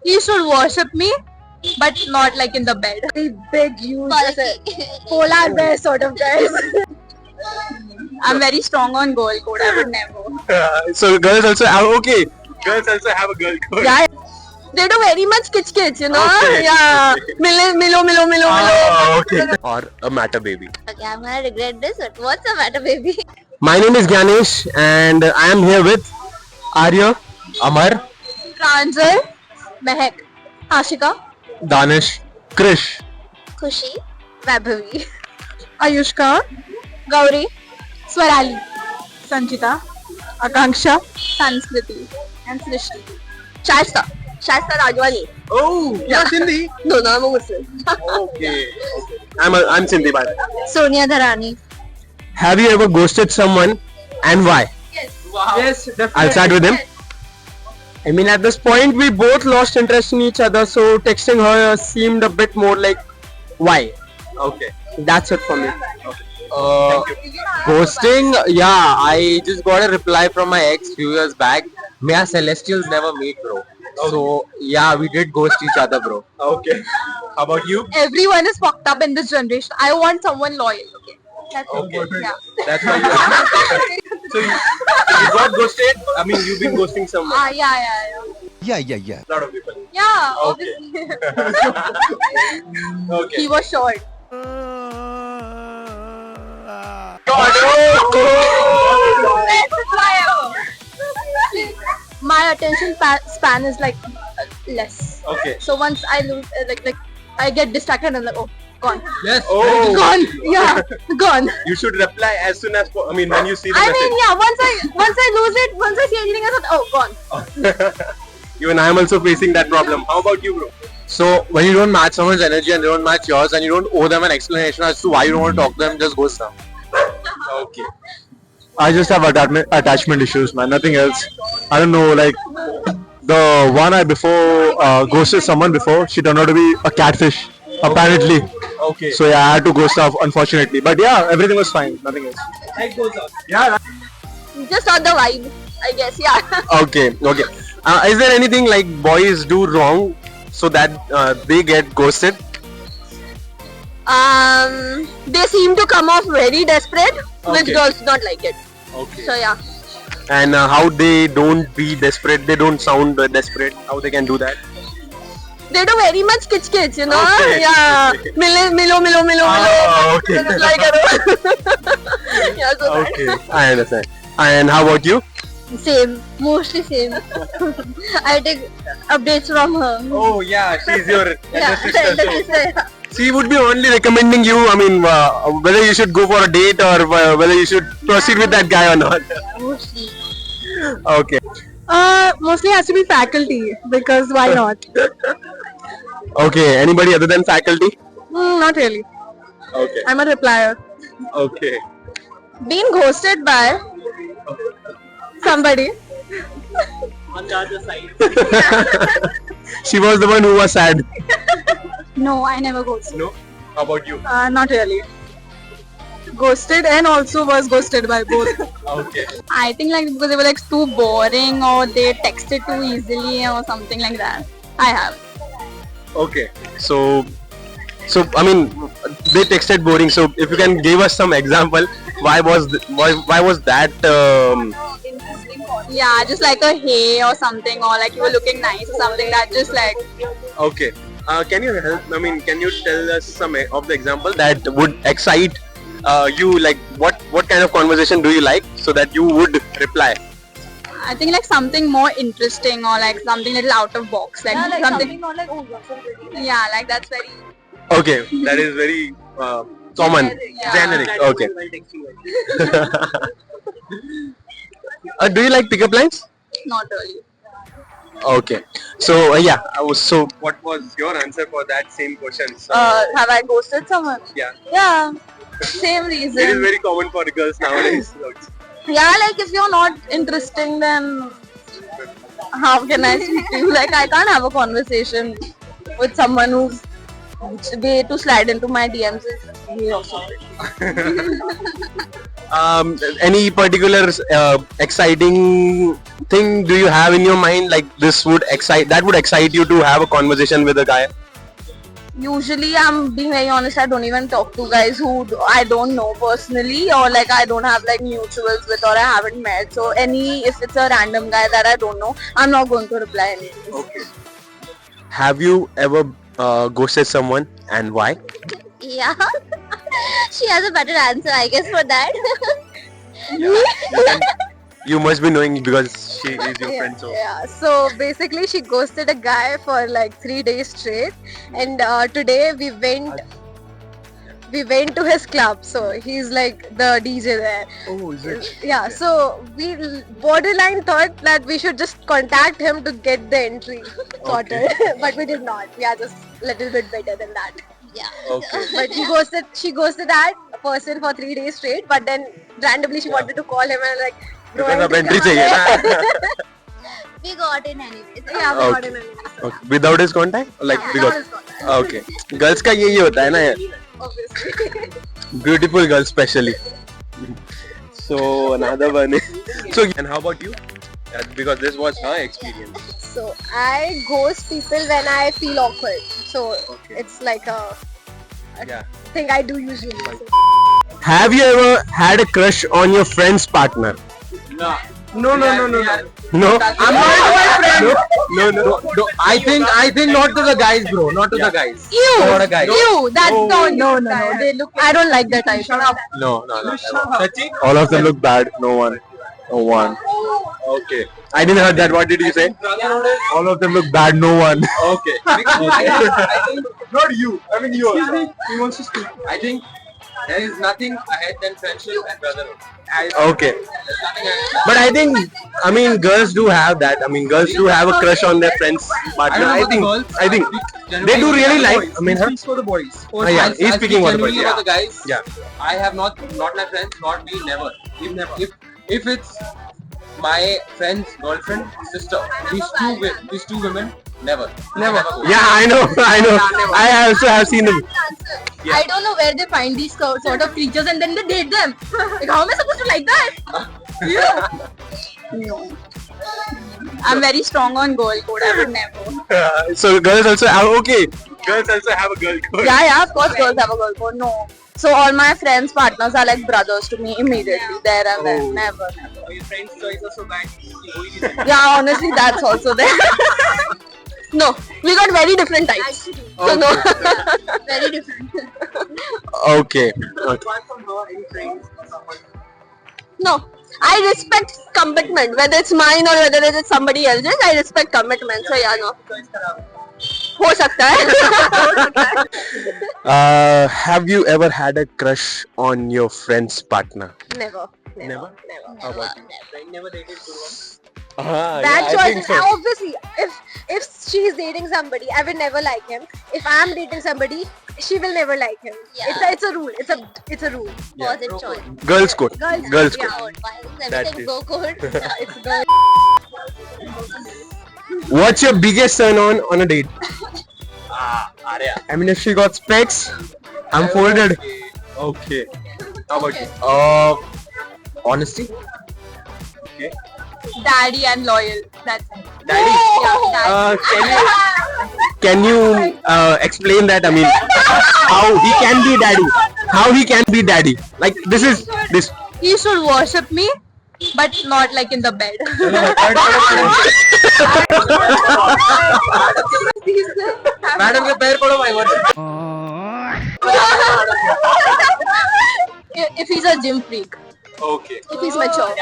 He should worship me, but not like in the bed. Very big, huge, polar bear sort of guys. I'm very strong on girl code. I would never. So girls also have okay. Girls also have a girl code. Yeah, they do very much kitsch, you know. Okay. Yeah, milo. Okay. Or a matter baby. Okay, I'm gonna regret this, but what's the matter, baby? My name is Ganesh and I am here with Arya, Amar, Pranjal, Mehak, Ashika, Danish, Krish. Khushi, Vaibhavi. Ayushka, Gauri, Swarali, Sanjita, Akanksha, Sanskriti, and Srishti. Shasta Rajwani. Oh, yeah, Sindhi. No, I'm a Muslim. Okay. I'm Sindhi by the way. Sonia Dharani. Have you ever ghosted someone and why? Yes, definitely. I'll start with him. I mean, at this point, we both lost interest in each other, so texting her seemed a bit more like, why? Okay. That's it for me. Ghosting, yeah, I just got a reply from my ex few years back. May our celestials never meet, bro. So, yeah, we did ghost each other, bro. Okay. How about you? Everyone is fucked up in this generation. I want someone loyal. Okay. That's it. Yeah. That's why you So, you got ghosted? I mean, you've been ghosting someone. Yeah. A lot of people. Yeah, Okay. obviously. Okay. He was short. My attention span is like less. Okay. So once I lose, like I get distracted and I'm like, oh, gone. Yes. Oh. Gone. Yeah, gone. You should reply as soon as I mean when you see the I message. mean, yeah. Once I lose it, once I see anything, I thought, oh, gone. Even I am also facing that problem. How about you, bro? So when you don't match someone's energy and they don't match yours, and you don't owe them an explanation as to why you don't want to talk to them, just ghost them. Okay. I just have attachment issues, man. Nothing else. I don't know. Like the one I before ghosted someone before, she turned out to be a catfish. Apparently. Okay. So yeah, I had to ghost her, unfortunately. But yeah, everything was fine. Nothing else. Life goes on. Yeah. Just not the vibe, I guess. Yeah. Okay. Is there anything like boys do wrong so that they get ghosted? They seem to come off very desperate, which Okay. girls do not like it. Okay. So yeah. And how they don't be desperate, they don't sound desperate. How they can do that? They do very much kitsch, you know. Okay. Yeah. Okay. Milo. Ah, okay. Like, yeah, so that. Okay, I understand. And how about you? Same, mostly same. I take updates from her. Oh yeah, she's your Yeah, elder sister. she would be only recommending you. I mean, whether you should go for a date or whether you should proceed with that guy or not. Mostly. Okay. Mostly has to be faculty because why not? Okay. Anybody other than faculty? Not really. Okay. I'm a replier. Okay. Being ghosted by somebody. On the other side. She was the one who was sad. No, I never ghosted. No. How about you? Not really. Ghosted and also was ghosted by both. Okay. I think like because they were like too boring or they texted too easily or something like that. I have. Okay. So I mean, they texted boring. So if you can give us some example, why was that? Yeah, just like a hey or something, or like you were looking nice or something. That just like Okay. Can you help? I mean, can you tell us some of the example that would excite you? Like, what kind of conversation do you like so that you would reply? I think like something more interesting or like something little out of box, like, something. more like, oh, you're so pretty. Yeah, like that's very. Okay, that is very common, Yeah. generic. Okay. Do you like pickup lines? Not really. Okay. So yeah. So what was your answer for that same question? Have I ghosted someone? Yeah. Yeah. Same It is reason. very common for girls nowadays. Yeah, like if you're not interesting, then how can I speak to you? Like I can't have a conversation with someone who's way to slide into my DMs is way also. Any particular exciting thing do you have in your mind? Like this would excite you to have a conversation with a guy? Usually, I'm being very honest, I don't even talk to guys who I don't know personally, or like I don't have like mutuals with, or I haven't met. So if it's a random guy that I don't know, I'm not going to reply anything. Okay. Have you ever ghosted someone, and why? Yeah. She has a better answer, I guess, for that. You must be knowing because she is your friend. So Yeah, so basically she ghosted a guy for like 3 days straight, and today we went to his club, so he's like the DJ there. Oh, is it? Yeah, so we borderline thought that we should just contact him to get the entry sorted, but we did not. We are just a little bit better than that. Yeah. Okay. But she ghosted that person for 3 days straight, but then randomly she wanted to call him and like, bro, Because I of need to entry come. चाहिए ना? We got in anyway. Yeah, we got Okay. him anyway. Okay. Without his contact? Like Yeah, because without his contact. okay. Girls का यही होता है ना यार. Obviously. Beautiful girls especially. So another one is so and how about you? Because this was her experience. So I ghost people when I feel awkward. So Okay. it's like a Yeah. thing I do usually. So. Have you ever had a crush on your friend's partner? No. No. I'm not my friend. No. I think not to the guys, bro. Not to the guys. Ew! Not a guy. Ew! That's Oh. no. They look. I don't like that type. Shut up. No. Sachi? All of them look bad. No one. Okay. I didn't heard that. What did you say? All of them look bad. No one. Okay. I think not you. I mean you. Excuse me. He wants to speak. I think there is nothing ahead than friendship and brotherhood. Okay. There's nothing ahead. But I mean, girls do have that. I mean, girls do have a crush on their friend's partner. I think they do really like. I mean, He speaks for the boys. yeah, he's speaking for the boys, Genuinely yeah. about the guys. Yeah. I have not my friends, not me, never. If it's my friend's girlfriend, sister, these two women, never. Yeah, I know. I also have seen them. Yeah. I don't know where they find these sort of creatures and then they date them. Like, how am I supposed to like that? No. I'm very strong on girl code. I would never. So girls also have Girls also have a girl code. Yeah, of course girls have a girl code. No. So all my friends' partners are like brothers to me immediately. There and there. Oh. Never. Your friend's choice are so bad. Yeah, honestly, that's also there. No, we got very different types. So no. Very different. Okay. Apart from her, any friends or someone? No. I respect commitment. Whether it's mine or whether it's somebody else's, I respect commitment. So yeah, no. हो सकता है. Have you ever had a crush on your friend's partner? Never. Never? How about you? Friend never dated good one. That choice is obviously if she's dating somebody, I will never like him. If I'm dating somebody, she will never like him. Yeah. It's a rule. It's a rule. Positive choice. Girls code. Girls code. Code. Why is That everything is- go code? It's girl. What's your biggest turn on a date? Arya. I mean, if she got specs, I'm folded. Okay. How about you? Honesty. Okay. Daddy and loyal. That's it. Daddy. Yeah, daddy. Can you explain that? I mean, how he can be daddy? How he can be daddy? Like this. He should worship me, but not like in the bed. Madam के पैर पड़ो भाई If he's a gym freak. Okay. If he's mature.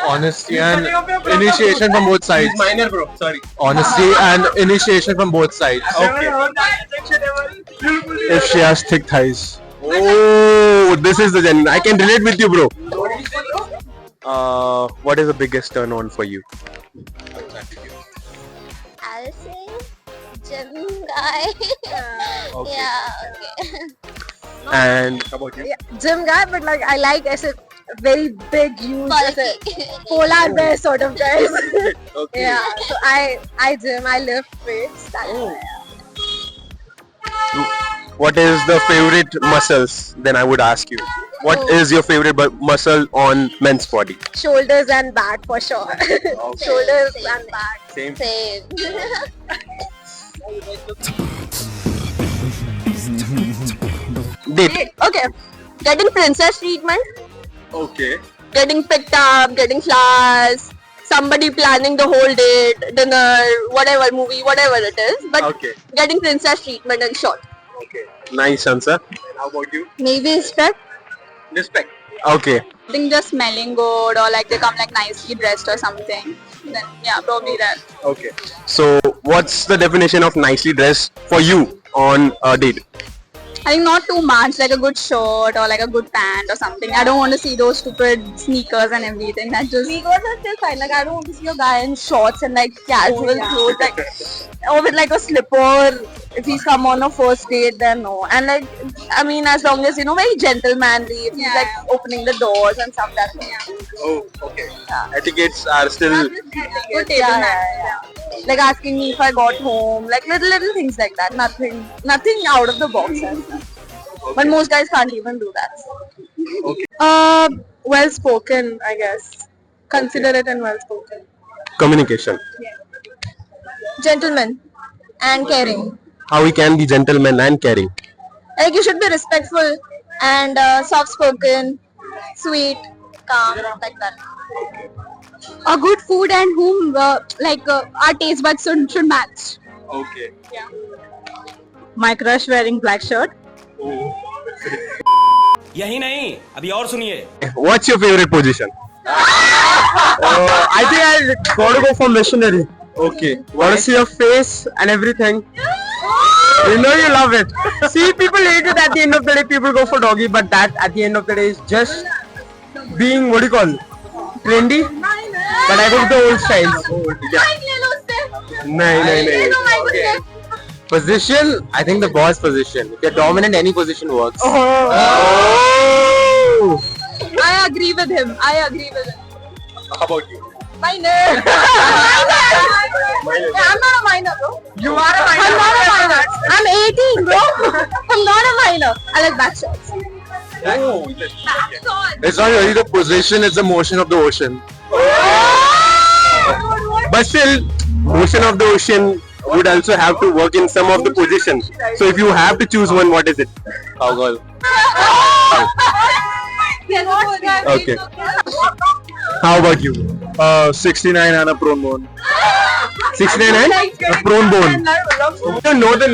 Honesty and initiation from both sides. He's minor, bro. Sorry. Honesty and initiation from both sides. Okay. If she has thick thighs. Oh, this is the gen. I can relate with you, bro. What is the biggest turn on for you? I'll say gym guy. Okay. Yeah, okay. And how about you? Yeah, gym guy, but like I like as a very big, huge, as a Bulky. polar bear sort of guys. Okay. Yeah, so I gym, I lift weights. That's what is the favorite muscles? Then I would ask you, what is your favorite muscle on men's body? Shoulders and back for sure. Shoulders and back. Same. Same. Date. Okay. Getting princess treatment, Okay. getting picked up, getting flowers, somebody planning the whole date, dinner, whatever movie, whatever it is. But Okay. getting princess treatment in short. Okay. Nice answer. And how about you? Maybe respect. Respect. Okay. I think just smelling good or like they come like nicely dressed or something. Then yeah, probably that. Okay. So, what's the definition of nicely dressed for you on a date? I think not too much, like a good shirt or like a good pant or something. I don't want to see those stupid sneakers and everything. That just Sneakers are still fine. Like I don't want to see a guy in shorts and like casual clothes, like or with like a slipper. If he's come on a first date, then no. And like I mean, as long as very gentlemanly, if he's Yeah. like opening the doors and stuff, that's Oh, okay. Etiquettes are still. good table manners. like asking me if I got home, like little things like that. Nothing out of the box. But most guys can't even do that. Okay. Well spoken, I guess. Considerate and well spoken. Communication. Gentleman and caring. How we can be gentlemen and caring. Like you should be respectful and soft spoken, sweet, calm, like that. A good food and whom our taste buds should match. Okay. My crush wearing black shirt. यही नहीं अभी और सुनिए What's your favorite position? I think I gotta go for missionary. Okay. Want to see your face and everything. You know you love it. See, people hate it at the end of the day. People go for doggy, but that at the end of the day is just being what do you call trendy. But I go with the old styles. No. Position, I think the boss position. If you're dominant, any position works. Oh. I agree with him. How about you? Minor. I'm not a minor, bro. You are a I'm not a minor. I'm 18, bro. I'm not a minor. I like back shots. Oh. It's not really the position, it's the motion of the ocean. But still, motion of the ocean would also have to work in some of the positions. So if you have to choose one, what is it? Cowgirl. Okay. How about you? 69 and a prone bone. 69 and a prone bone. You don't know the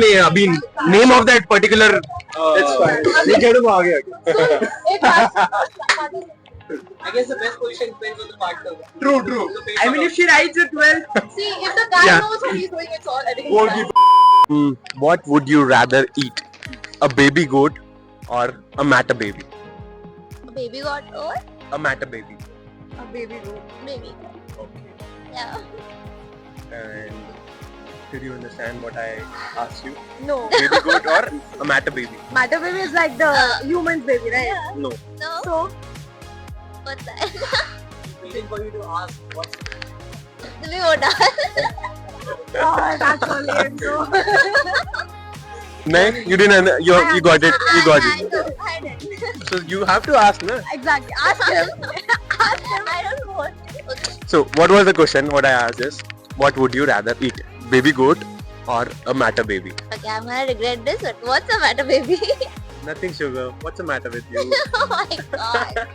name of that particular. It's fine. I guess the best position depends on the partner. True. I mean, if she rides it well. See, if the guy Yeah. knows what he's doing, it's all. I think it's fine. What would you rather eat? A baby goat or a matter baby? Baby got or A matter baby. A baby goat. baby. Okay. Yeah. And did you understand what I asked you? No. Baby goat or a matter baby? Matter baby is like the human's baby, right? No. No. So What's that? Waiting for you to ask what's Baby got that's so lame. So. No, you didn't. You got it. You got I it. don't. I didn't. So you have to ask, na? Exactly. Ask him. Ask him. I don't want. Okay. So what was the question? What I asked is, what would you rather eat? Baby goat or a matter baby? Okay, I'm gonna regret this, but what's the matter, baby? Nothing, sugar. What's the matter with you? Oh my god.